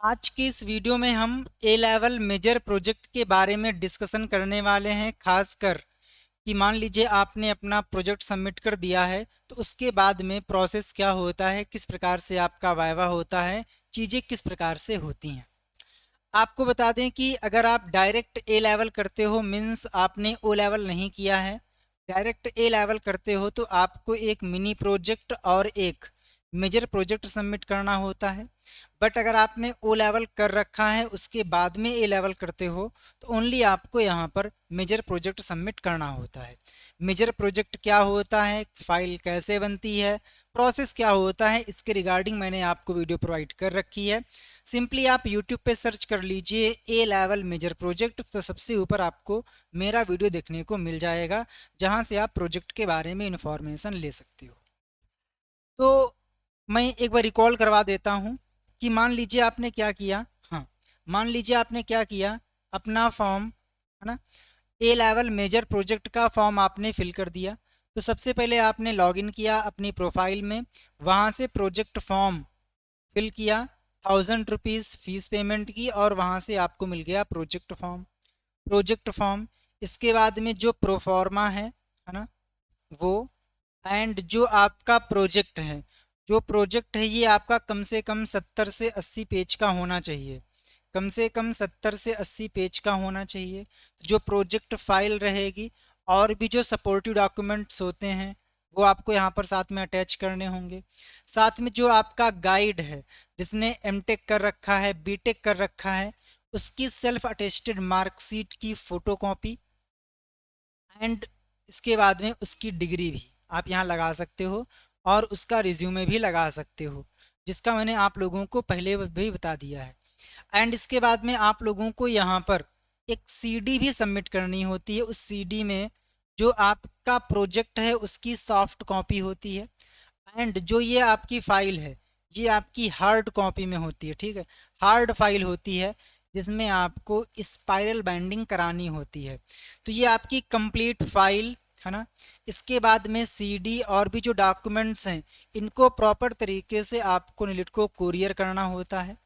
आज की इस वीडियो में हम ए लेवल मेजर प्रोजेक्ट के बारे में डिस्कशन करने वाले हैं। खासकर कि मान लीजिए आपने अपना प्रोजेक्ट सबमिट कर दिया है तो उसके बाद में प्रोसेस क्या होता है, किस प्रकार से आपका वाइवा होता है, चीज़ें किस प्रकार से होती हैं। आपको बता दें कि अगर आप डायरेक्ट ए लेवल करते हो मीन्स आपने ओ लेवल नहीं किया है। डायरेक्ट ए लेवल करते हो तो आपको एक मिनी प्रोजेक्ट और एक मेजर प्रोजेक्ट सबमिट करना होता है। बट अगर आपने ओ लेवल कर रखा है उसके बाद में ए लेवल करते हो तो ओनली आपको यहाँ पर मेजर प्रोजेक्ट सबमिट करना होता है। मेजर प्रोजेक्ट क्या होता है, फाइल कैसे बनती है, प्रोसेस क्या होता है, इसके रिगार्डिंग मैंने आपको वीडियो प्रोवाइड कर रखी है। सिंपली आप यूट्यूब पे सर्च कर लीजिए ए लेवल मेजर प्रोजेक्ट, तो सबसे ऊपर आपको मेरा वीडियो देखने को मिल जाएगा जहाँ से आप प्रोजेक्ट के बारे में इंफॉर्मेशन ले सकते हो। तो मैं एक बार रिकॉल करवा देता हूँ कि मान लीजिए आपने क्या किया। हाँ, मान लीजिए आपने क्या किया, अपना फॉर्म है ना, ए लेवल मेजर प्रोजेक्ट का फॉर्म आपने फिल कर दिया। तो सबसे पहले आपने लॉगिन किया अपनी प्रोफाइल में, वहाँ से प्रोजेक्ट फॉर्म फिल किया, 1000 रुपीज़ फीस पेमेंट की और वहाँ से आपको मिल गया प्रोजेक्ट फॉर्म। इसके बाद में जो प्रोफॉर्मा है ना वो, एंड जो आपका प्रोजेक्ट है, जो प्रोजेक्ट है ये आपका कम से कम 70 से 80 पेज का होना चाहिए। कम से कम 70 से 80 पेज का होना चाहिए। तो जो प्रोजेक्ट फाइल रहेगी और भी जो सपोर्टिव डॉक्यूमेंट्स होते हैं वो आपको यहाँ पर साथ में अटैच करने होंगे। साथ में जो आपका गाइड है, जिसने एमटेक कर रखा है, बीटेक कर रखा है, उसकी सेल्फ अटेस्टेड मार्कशीट की फ़ोटोकॉपी एंड इसके बाद में उसकी डिग्री भी आप यहाँ लगा सकते हो और उसका रिज्यूमे भी लगा सकते हो, जिसका मैंने आप लोगों को पहले भी बता दिया है। एंड इसके बाद में आप लोगों को यहाँ पर एक सीडी भी सबमिट करनी होती है। उस सीडी में जो आपका प्रोजेक्ट है उसकी सॉफ्ट कॉपी होती है, एंड जो ये आपकी फ़ाइल है ये आपकी हार्ड कॉपी में होती है। ठीक है, हार्ड फाइल होती है जिसमें आपको स्पाइरल बाइंडिंग करानी होती है। तो ये आपकी कंप्लीट फाइल है ना। इसके बाद में सीडी और भी जो डॉक्यूमेंट्स हैं इनको प्रॉपर तरीके से आपको निलिट को कुरियर करना होता है।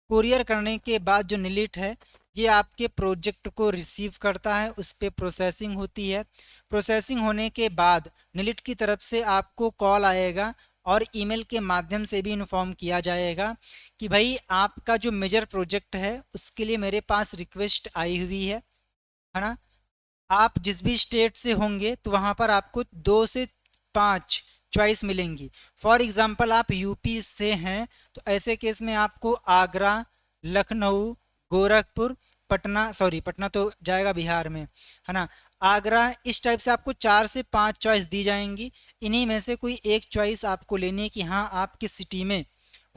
कुरियर करने के बाद जो निलिट है ये आपके प्रोजेक्ट को रिसीव करता है, उस पर प्रोसेसिंग होती है। प्रोसेसिंग होने के बाद निलिट की तरफ से आपको कॉल आएगा और ईमेल के माध्यम से भी इन्फॉर्म किया जाएगा कि भाई आपका जो मेजर प्रोजेक्ट है उसके लिए मेरे पास रिक्वेस्ट आई हुई है ना। आप जिस भी स्टेट से होंगे तो वहाँ पर आपको 2 से 5 चॉइस मिलेंगी। फॉर एग्ज़ाम्पल आप यूपी से हैं तो ऐसे केस में आपको आगरा, लखनऊ, गोरखपुर, पटना, सॉरी पटना तो जाएगा बिहार में है ना, आगरा, इस टाइप से आपको 4 से 5 चॉइस दी जाएंगी। इन्हीं में से कोई एक चॉइस आपको लेनी है कि हाँ आप किस सिटी में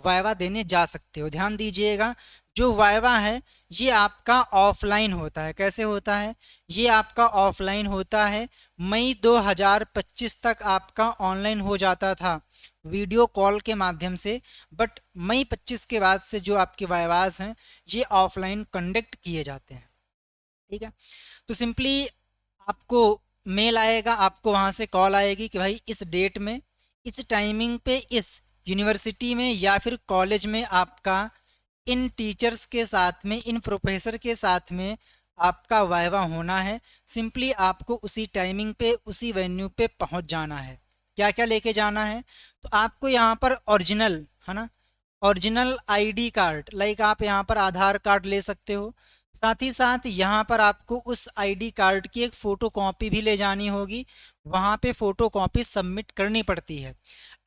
वाइवा देने जा सकते हो। ध्यान दीजिएगा, जो वाइवा है ये आपका ऑफलाइन होता है। कैसे होता है, ये आपका ऑफलाइन होता है। मई 2025 तक आपका ऑनलाइन हो जाता था वीडियो कॉल के माध्यम से, बट मई 25 के बाद से जो आपके वाइवाज हैं ये ऑफलाइन कंडक्ट किए जाते हैं। ठीक है, तो सिंपली आपको मेल आएगा, आपको वहाँ से कॉल आएगी कि भाई इस डेट में, इस टाइमिंग पे, इस यूनिवर्सिटी में या फिर कॉलेज में आपका इन टीचर्स के साथ में, इन प्रोफेसर के साथ में आपका वाइवा होना है। सिंपली आपको उसी टाइमिंग पे, उसी वेन्यू पे पहुंच जाना है। क्या क्या लेके जाना है, तो आपको यहाँ पर ओरिजिनल है ना, ओरिजिनल आईडी कार्ड, लाइक आप यहाँ पर आधार कार्ड ले सकते हो। साथ ही साथ यहाँ पर आपको उस आईडी कार्ड की एक फ़ोटो कॉपी भी ले जानी होगी, वहाँ पे फ़ोटो कॉपी सबमिट करनी पड़ती है।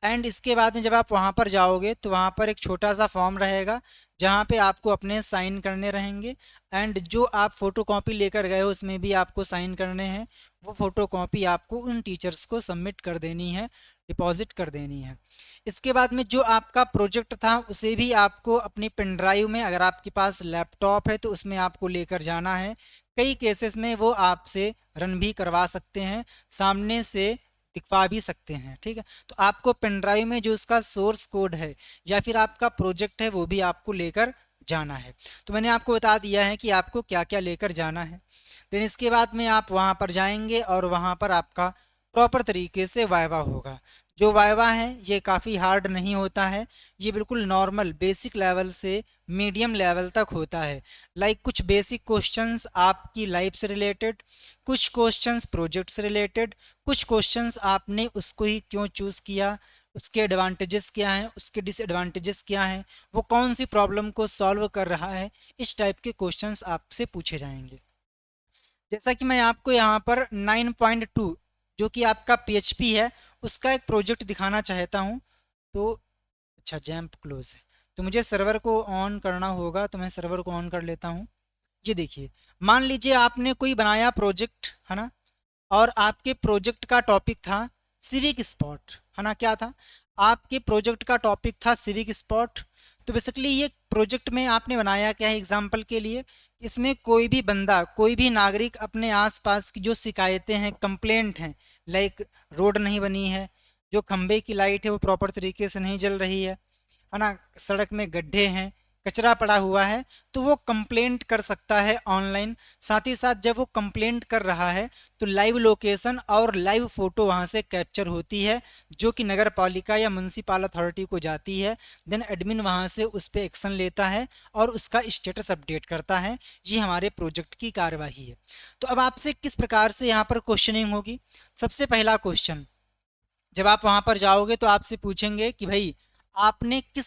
एंड इसके बाद में जब आप वहाँ पर जाओगे तो वहाँ पर एक छोटा सा फॉर्म रहेगा जहाँ पे आपको अपने साइन करने रहेंगे, एंड जो आप फ़ोटो कॉपी लेकर गए हो उसमें भी आपको साइन करने हैं। वो फ़ोटो कॉपी आपको उन टीचर्स को सबमिट कर देनी है, डिपॉजिट कर देनी है। इसके बाद में जो आपका प्रोजेक्ट था उसे भी आपको अपनी पेन ड्राइव में, अगर आपके पास लैपटॉप है तो उसमें आपको लेकर जाना है। कई केसेस में वो आपसे रन भी करवा सकते हैं, सामने से दिखवा भी सकते हैं। ठीक है, तो आपको पेन ड्राइव में जो उसका सोर्स कोड है या फिर आपका प्रोजेक्ट है वो भी आपको लेकर जाना है। तो मैंने आपको बता दिया है कि आपको क्या क्या लेकर जाना है। देन इसके बाद में आप वहाँ पर जाएंगे और वहाँ पर आपका प्रॉपर तरीके से वाइवा होगा। जो वाइवा है ये काफ़ी हार्ड नहीं होता है, ये बिल्कुल नॉर्मल बेसिक लेवल से मीडियम लेवल तक होता है। लाइक कुछ बेसिक क्वेश्चंस आपकी लाइफ से रिलेटेड, कुछ क्वेश्चंस प्रोजेक्ट से रिलेटेड, कुछ क्वेश्चंस आपने उसको ही क्यों चूज़ किया, उसके एडवांटेजेस क्या हैं, उसके डिसएडवांटेजेस क्या हैं, वो कौन सी प्रॉब्लम को सॉल्व कर रहा है, इस टाइप के क्वेश्चंस आपसे पूछे जाएंगे। जैसा कि मैं आपको यहाँ पर 9.2 जो कि आपका पीएचपी है उसका एक प्रोजेक्ट दिखाना चाहता हूँ। तो अच्छा, जैम्प क्लोज है तो मुझे सर्वर को ऑन करना होगा, तो मैं सर्वर को ऑन कर लेता हूँ। ये देखिए, मान लीजिए आपने कोई बनाया प्रोजेक्ट, है ना, और आपके प्रोजेक्ट का टॉपिक था सिविक स्पॉट, है ना, क्या था, आपके प्रोजेक्ट का टॉपिक था सिविक स्पॉट। तो बेसिकली ये प्रोजेक्ट में आपने बनाया क्या है, एग्जाम्पल के लिए, इसमें कोई भी बंदा, कोई भी नागरिक अपने आसपास की जो शिकायतें हैं, कंप्लेंट हैं, लाइक रोड नहीं बनी है, जो खंबे की लाइट है वो प्रॉपर तरीके से नहीं जल रही है ना, सड़क में गड्ढे हैं, कचरा पड़ा हुआ है, तो वो कंप्लेंट कर सकता है ऑनलाइन। साथ ही साथ जब वो कंप्लेंट कर रहा है तो लाइव लोकेशन और लाइव फोटो वहाँ से कैप्चर होती है, जो कि नगर पालिका या म्यूनसिपल अथॉरिटी को जाती है। देन एडमिन वहाँ से उस पर एक्शन लेता है और उसका स्टेटस अपडेट करता है। ये हमारे प्रोजेक्ट की कार्यवाही है। तो अब आपसे किस प्रकार से यहाँ पर क्वेश्चनिंग होगी। सबसे पहला क्वेश्चन, जब आप वहाँ पर जाओगे तो आपसे पूछेंगे कि भाई आपने किस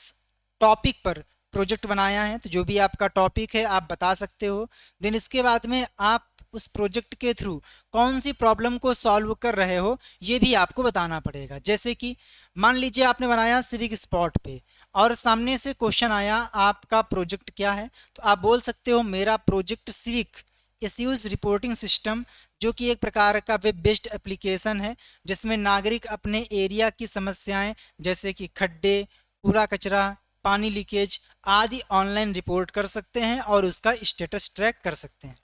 टॉपिक पर प्रोजेक्ट बनाया है, तो जो भी आपका टॉपिक है आप बता सकते हो। देन इसके बाद में आप उस प्रोजेक्ट के थ्रू कौन सी प्रॉब्लम को सॉल्व कर रहे हो ये भी आपको बताना पड़ेगा। जैसे कि मान लीजिए आपने बनाया सिविक स्पॉट पे और सामने से क्वेश्चन आया आपका प्रोजेक्ट क्या है, तो आप बोल सकते हो मेरा project civic issues reporting system, जो कि एक प्रकार का वेब बेस्ड एप्लीकेशन है जिसमें नागरिक अपने एरिया की समस्याएं जैसे कि खड्डे, कूड़ा कचरा, पानी लीकेज आदि ऑनलाइन रिपोर्ट कर सकते हैं और उसका स्टेटस ट्रैक कर सकते हैं।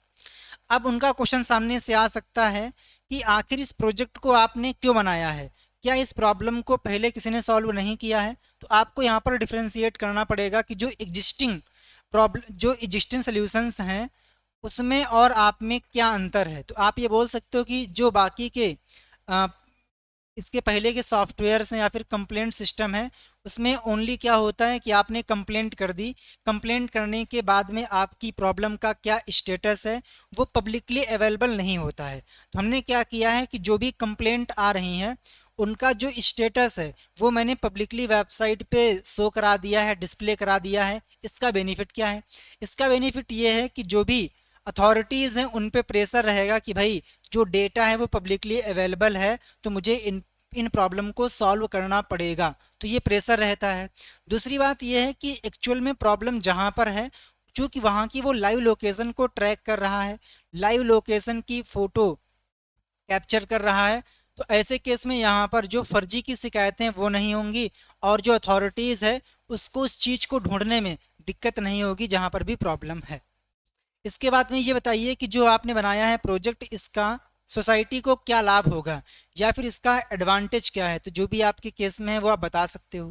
अब उनका क्वेश्चन सामने से आ सकता है कि आखिर इस प्रोजेक्ट को आपने क्यों बनाया है, क्या इस प्रॉब्लम को पहले किसी ने सॉल्व नहीं किया है। तो आपको यहाँ पर डिफ्रेंशिएट करना पड़ेगा कि जो एग्जिस्टिंग सोल्यूशंस हैं उसमें और आप में क्या अंतर है। तो आप ये बोल सकते हो कि जो बाकी के अ, इसके पहले के सॉफ्टवेयर्स हैं या फिर कंप्लेंट सिस्टम है उसमें ओनली क्या होता है कि आपने कंप्लेंट कर दी, कंप्लेंट करने के बाद में आपकी प्रॉब्लम का क्या स्टेटस है वो पब्लिकली अवेलेबल नहीं होता है। तो हमने क्या किया है कि जो भी कंप्लेंट आ रही हैं उनका जो स्टेटस है वो मैंने पब्लिकली वेबसाइट पे शो करा दिया है, डिस्प्ले करा दिया है। इसका बेनिफिट क्या है, इसका बेनिफिट ये है कि जो भी अथॉरिटीज़ हैं उन पे प्रेशर रहेगा कि भाई जो डेटा है वो पब्लिकली अवेलेबल है, तो मुझे इन प्रॉब्लम को सॉल्व करना पड़ेगा, तो ये प्रेशर रहता है। दूसरी बात ये है कि एक्चुअल में प्रॉब्लम जहाँ पर है, चूँकि वहाँ की वो लाइव लोकेशन को ट्रैक कर रहा है, लाइव लोकेशन की फ़ोटो कैप्चर कर रहा है, तो ऐसे केस में यहाँ पर जो फर्जी की शिकायतें वो नहीं होंगी और जो अथॉरिटीज़ है उसको उस चीज़ को ढूंढने में दिक्कत नहीं होगी जहाँ पर भी प्रॉब्लम है। इसके बाद में ये बताइए कि जो आपने बनाया है प्रोजेक्ट इसका सोसाइटी को क्या लाभ होगा या फिर इसका एडवांटेज क्या है। तो जो भी आपके केस में है वो आप बता सकते हो।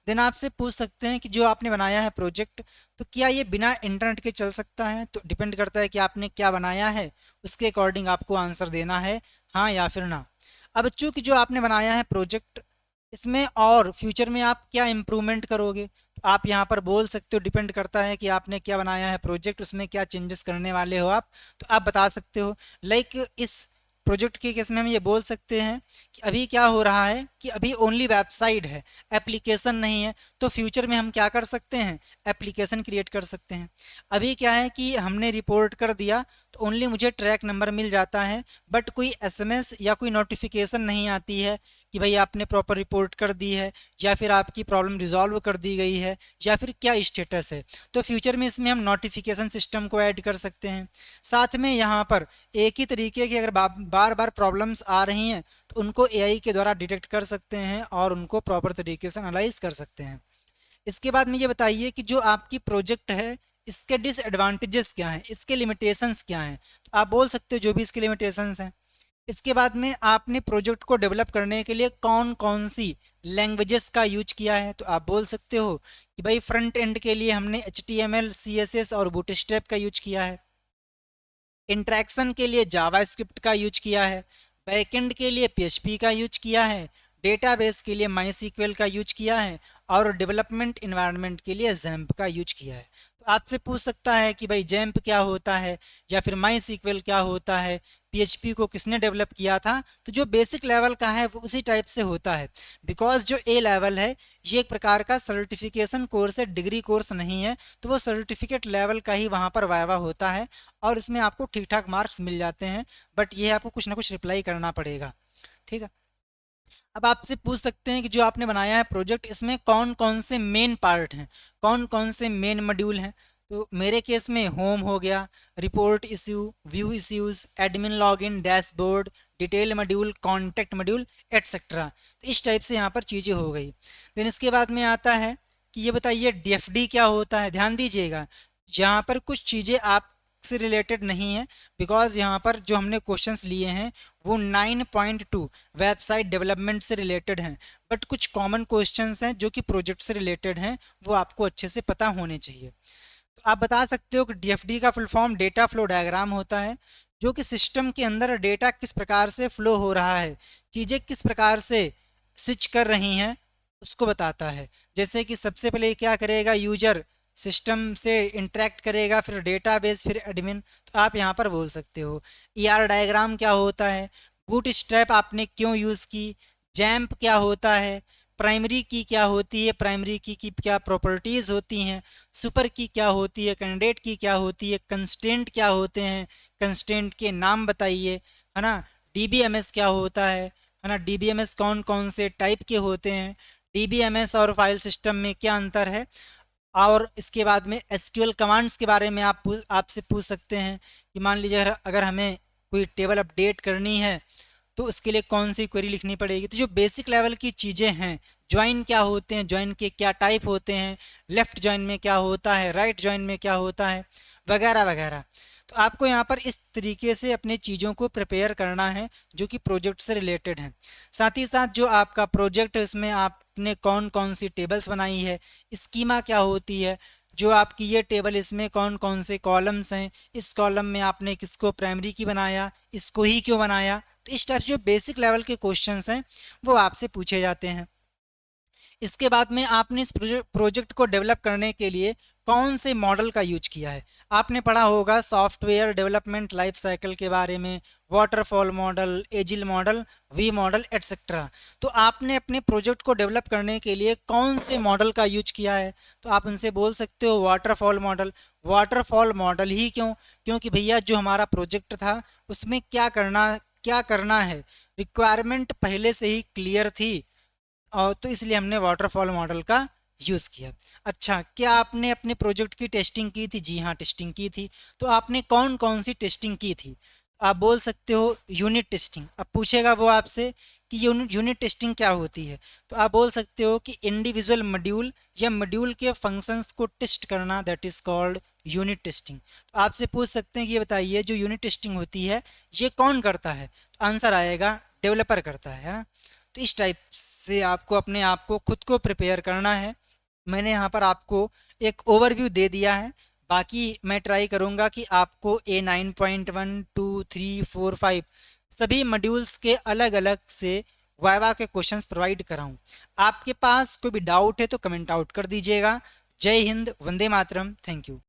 देन आपसे पूछ सकते हैं कि जो आपने बनाया है प्रोजेक्ट तो क्या ये बिना इंटरनेट के चल सकता है। तो डिपेंड करता है कि आपने क्या बनाया है, उसके अकॉर्डिंग आपको आंसर देना है हाँ या फिर ना। अब चूंकि जो आपने बनाया है प्रोजेक्ट इसमें और फ्यूचर में आप क्या इम्प्रूवमेंट करोगे, तो आप यहाँ पर बोल सकते हो, डिपेंड करता है कि आपने क्या बनाया है प्रोजेक्ट, उसमें क्या चेंजेस करने वाले हो आप, तो आप बता सकते हो। लाइक इस प्रोजेक्ट के केस में हम ये बोल सकते हैं कि अभी क्या हो रहा है कि अभी ओनली वेबसाइट है, एप्लीकेशन नहीं है, तो फ्यूचर में हम क्या कर सकते हैं, एप्लीकेशन क्रिएट कर सकते हैं। अभी क्या है कि हमने रिपोर्ट कर दिया तो ओनली मुझे ट्रैक नंबर मिल जाता है, बट कोई एसएमएस या कोई नोटिफिकेशन नहीं आती है कि भाई आपने प्रॉपर रिपोर्ट कर दी है या फिर आपकी प्रॉब्लम रिजॉल्व कर दी गई है या फिर क्या स्टेटस है। तो फ्यूचर में इसमें हम नोटिफिकेशन सिस्टम को ऐड कर सकते हैं। साथ में यहाँ पर एक ही तरीके की अगर बार बार प्रॉब्लम्स आ रही हैं तो उनको एआई के द्वारा डिटेक्ट कर सकते हैं और उनको प्रॉपर तरीके से एनालाइज कर सकते हैं। इसके बाद में ये बताइए कि जो आपकी प्रोजेक्ट है इसके डिसएडवांटेजेस क्या हैं, इसके लिमिटेशंस क्या हैं। तो आप बोल सकते हो जो भी इसके लिमिटेशंस हैं। इसके बाद में आपने प्रोजेक्ट को डेवलप करने के लिए कौन कौन सी लैंग्वेजेस का यूज किया है। तो आप बोल सकते हो कि भाई फ्रंट एंड के लिए हमने HTML, CSS और बूटस्ट्रैप का यूज किया है। इंट्रैक्शन के लिए जावास्क्रिप्ट का यूज किया है। बैकएंड के लिए PHP का यूज किया है। डेटाबेस के लिए MySQL का यूज किया है और डेवलपमेंट इन्वायरमेंट के लिए जैम्प का यूज किया है। तो आपसे पूछ सकता है कि भाई जैम्प क्या होता है या फिर MySQL क्या होता है, PHP को किसने डेवलप किया था। तो जो बेसिक लेवल का है वो उसी टाइप से होता है, बिकॉज जो ए लेवल है ये एक प्रकार का सर्टिफिकेशन कोर्स है, डिग्री कोर्स नहीं है। तो वो सर्टिफिकेट लेवल का ही वहाँ पर वाइवा होता है और इसमें आपको ठीक ठाक मार्क्स मिल जाते हैं, बट ये आपको कुछ ना कुछ रिप्लाई करना पड़ेगा। ठीक है। अब आपसे पूछ सकते हैं कि जो आपने बनाया है प्रोजेक्ट, इसमें कौन कौन से मेन पार्ट हैं, कौन कौन से मेन मॉड्यूल हैं। तो मेरे केस में होम हो गया, report issue, view issues, admin login, dashboard, detail module, contact module, etcetera. तो इस टाइप से यहाँ पर चीज़ें हो गई। देन इसके बाद में आता है कि ये बताइए DFD क्या होता है। ध्यान दीजिएगा, यहाँ पर कुछ चीज़ें आप से रिलेटेड नहीं है, बिकॉज यहाँ पर जो हमने क्वेश्चंस लिए हैं वो 9.2 वेबसाइट डेवलपमेंट से रिलेटेड हैं, बट कुछ कॉमन क्वेश्चंस हैं जो कि प्रोजेक्ट से रिलेटेड हैं, वो आपको अच्छे से पता होने चाहिए। तो आप बता सकते हो कि DFD का full form data flow diagram होता है, जो कि सिस्टम के अंदर डेटा किस प्रकार से फ्लो हो रहा है, चीज़ें किस प्रकार से स्विच कर रही हैं उसको बताता है। जैसे कि सबसे पहले क्या करेगा, यूजर सिस्टम से इंटरेक्ट करेगा, फिर डेटाबेस, फिर एडमिन। तो आप यहाँ पर बोल सकते हो। ER डायग्राम क्या होता है, बूट स्ट्रैप आपने क्यों यूज़ की, जैम्प क्या होता है, प्राइमरी की क्या होती है, प्राइमरी की क्या प्रॉपर्टीज़ होती हैं, सुपर की क्या होती है, कैंडिडेट की क्या होती है, कंस्टेंट क्या होते हैं, कंस्टेंट के नाम बताइए, है ना। DBMS क्या होता है ना। DBMS कौन कौन से टाइप के होते हैं, DBMS और फाइल सिस्टम में क्या अंतर है। और इसके बाद में SQL कमांड्स के बारे में आपसे पूछ सकते हैं कि मान लीजिए अगर हमें कोई टेबल अपडेट करनी है तो उसके लिए कौन सी क्वेरी लिखनी पड़ेगी। तो जो बेसिक लेवल की चीज़ें हैं, ज्वाइन क्या होते हैं, ज्वाइन के क्या टाइप होते हैं, लेफ़्ट ज्वाइन में क्या होता है, राइट ज्वाइन में क्या होता है, वगैरह वगैरह। तो आपको यहाँ पर इस तरीके से अपने चीज़ों को प्रिपेयर करना है जो कि प्रोजेक्ट से रिलेटेड हैं। साथ ही साथ जो आपका प्रोजेक्ट है उसमें आपने कौन कौन सी टेबल्स बनाई है, स्कीमा क्या होती है, जो आपकी ये टेबल इसमें कौन कौन से कॉलम्स हैं, इस कॉलम में आपने किसको प्राइमरी की बनाया, इसको ही क्यों बनाया। तो इस टाइप से जो बेसिक लेवल के क्वेश्चंस हैं वो आपसे पूछे जाते हैं। इसके बाद में आपने इस प्रोजेक्ट को डेवलप करने के लिए कौन से मॉडल का यूज किया है। आपने पढ़ा होगा सॉफ्टवेयर डेवलपमेंट लाइफ साइकिल के बारे में, waterfall model, agile model, V model, etcetera. तो आपने अपने प्रोजेक्ट को डेवलप करने के लिए कौन से मॉडल का यूज किया है। तो आप उनसे बोल सकते हो वाटरफॉल मॉडल। वाटरफॉल मॉडल ही क्यों, क्योंकि भैया जो हमारा प्रोजेक्ट था उसमें क्या करना है, रिक्वायरमेंट पहले से ही क्लियर थी, और तो इसलिए हमने वाटरफॉल मॉडल का यूज़ किया। अच्छा, क्या आपने अपने प्रोजेक्ट की टेस्टिंग की थी। जी हाँ, टेस्टिंग की थी। तो आपने कौन कौन सी टेस्टिंग की थी। आप बोल सकते हो यूनिट टेस्टिंग। अब पूछेगा वो आपसे कि यूनिट टेस्टिंग क्या होती है। तो आप बोल सकते हो कि इंडिविजुअल मॉड्यूल या मॉड्यूल के फंक्शंस को टेस्ट करना, that is called unit testing. तो आपसे पूछ सकते हैं कि ये बताइए जो यूनिट टेस्टिंग होती है ये कौन करता है। तो आंसर आएगा डेवलपर करता है ना। तो इस टाइप से आपको अपने आप को खुद को प्रिपेयर करना है। मैंने यहाँ पर आपको एक ओवरव्यू दे दिया है, बाकी मैं ट्राई करूँगा कि आपको A9.1 2 3 4 5 सभी मॉड्यूल्स के अलग अलग से वाइवा के क्वेश्चंस प्रोवाइड कराऊँ। आपके पास कोई भी डाउट है तो कमेंट आउट कर दीजिएगा। जय हिंद, वंदे मातरम, थैंक यू।